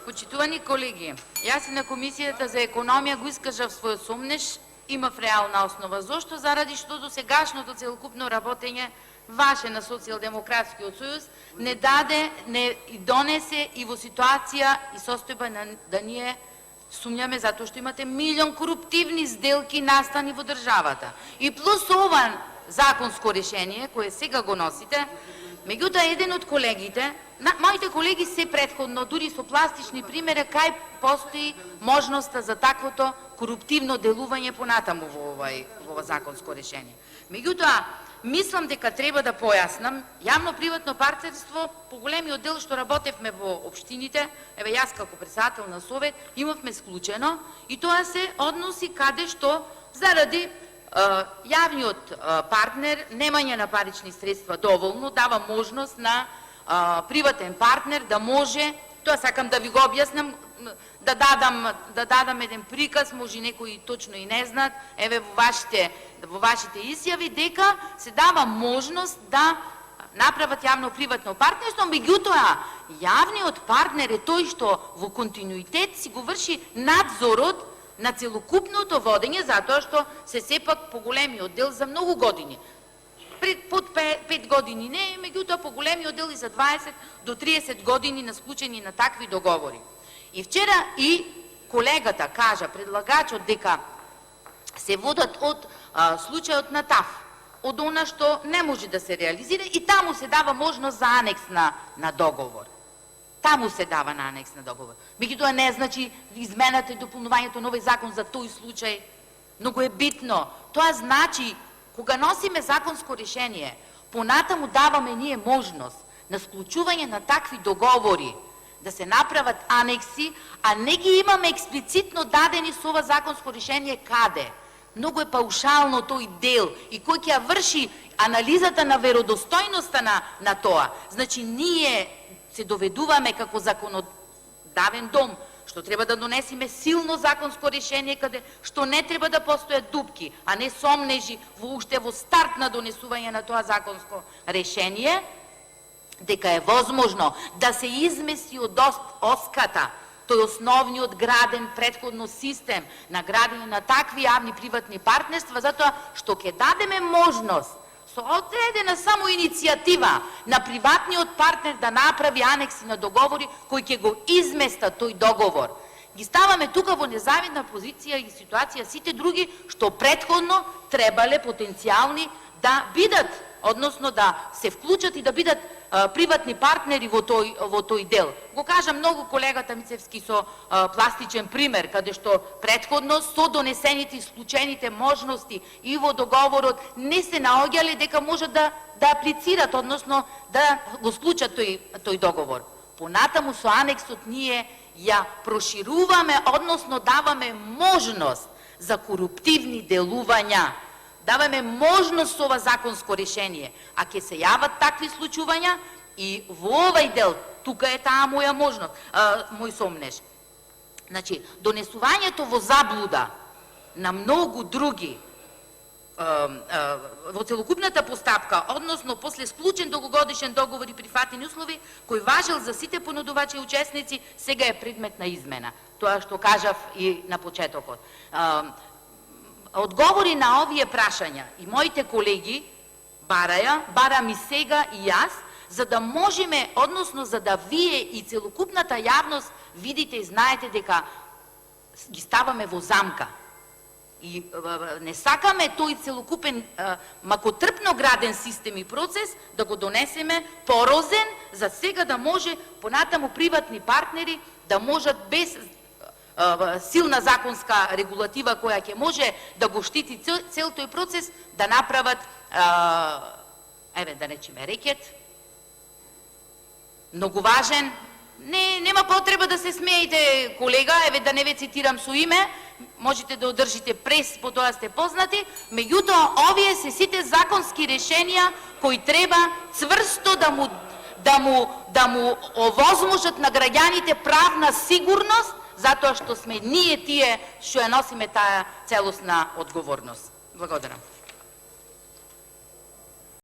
Почитувани колеги, јас и на Комисијата за економија го искажав својот сомнеж, имав реална основа. Зошто? Заради што до сегашното целокупно работење ваше на Социјалдемократскиот сојуз не даде, не донесе и во ситуација и состојба да ние сумњаме затоа што имате милион коруптивни сделки настани во државата. И плюс ова законско решение кое сега го носите, меѓутоа еден од колегите, моите колеги се претходно, дури со пластични примери, кај постои можноста за таквото коруптивно делување понатаму во ова законско решение. Меѓутоа, мислам дека треба да појаснам, јавно-приватно партнерство, по големиот дел што работевме во општините, еве јас како председател на совет, имавме склучено и тоа се односи каде што заради јавниот партнер немање на парични средства доволно дава можност на приватен партнер да може, тоа сакам да ви го објаснам, да дадам еден приказ, може некои точно и не знаат, еве во вашите изјави, дека се дава можност да направат јавно-приватно партнерство, меѓутоа јавниот партнер е тој што во континуитет си го врши надзорот на целокупното водење, затоа што се сепак по големиот дел за многу години. Под 5 години не, меѓутоа по големиот дел и за 20 до 30 години на склучени на такви договори. И вчера и колегата кажа, предлагачот, дека се водат од случајот на ТАФ, од она што не може да се реализира и таму се дава можност за анекс на договор. Таму се дава на анекс на договор. Меѓутоа не значи измената и дополнувањето на овој закон за тој случај. Многу е битно. Тоа значи, кога носиме законско решение, понатаму даваме ние можност на склучување на такви договори, да се направат анекси, а не ги имаме експлицитно дадени со ова законско решение каде. Многу е паушално тој дел и кој ќе врши анализата на веродостојноста на тоа. Значи, ние се доведуваме како законодавен дом, што треба да донесеме силно законско решение, каде што не треба да постојат дупки, а не сомнежи воопште во старт на донесување на тоа законско решение, дека е возможно да се измести од оската тој основниот граден претходно систем на градење на такви јавни приватни партнерства, затоа што ќе дадеме можност со одредена само иницијатива на приватниот партнер да направи анекси на договори кои ќе го изместа тој договор. Ги ставаме тука во незавидна позиција и ситуација сите други што претходно требале потенцијални да бидат, односно да се вклучат и да бидат приватни партнери во тој дел. Го кажа многу колегата Мицевски со пластичен пример, каде што претходно со донесените и склучените можности и во договорот не се наоѓале дека можат да аплицират, односно да го склучат тој договор. Понатаму со анексот ние ја прошируваме, односно даваме можност за коруптивни делувања. Даваме можност со ова законско решение, а ќе се јават такви случувања и во овој дел, тука е таа моја можност, мој сомнеж. Значи, донесувањето во заблуда на многу други во целокупната постапка, односно после склучен долгогодишен договор и прифатени услови, кој важел за сите понудувачи и учесници, сега е предмет на измена. Тоа што кажав и на почетокот. Одговори на овие прашања и моите колеги барам и сега и јас, за да можеме, односно за да вие и целокупната јавност видите и знаете дека ги ставаме во замка. И не сакаме тој целокупен макотрпно граден систем и процес да го донесеме порозен, за сега да може понатаму приватни партнери да можат без силна законска регулатива која ќе може да го штити цел тој процес, да направат, еве да речеме рекет, многу важен. Нема потреба да се смеете, колега, еве да не ве цитирам со име, можете да одржите прес, по тоа сте познати, меѓутоа овие се сите законски решенија кои треба цврсто да му овозможат на граѓаните правна сигурност, затоа што сме ние тие што ја носиме таа целосна одговорност. Благодарам.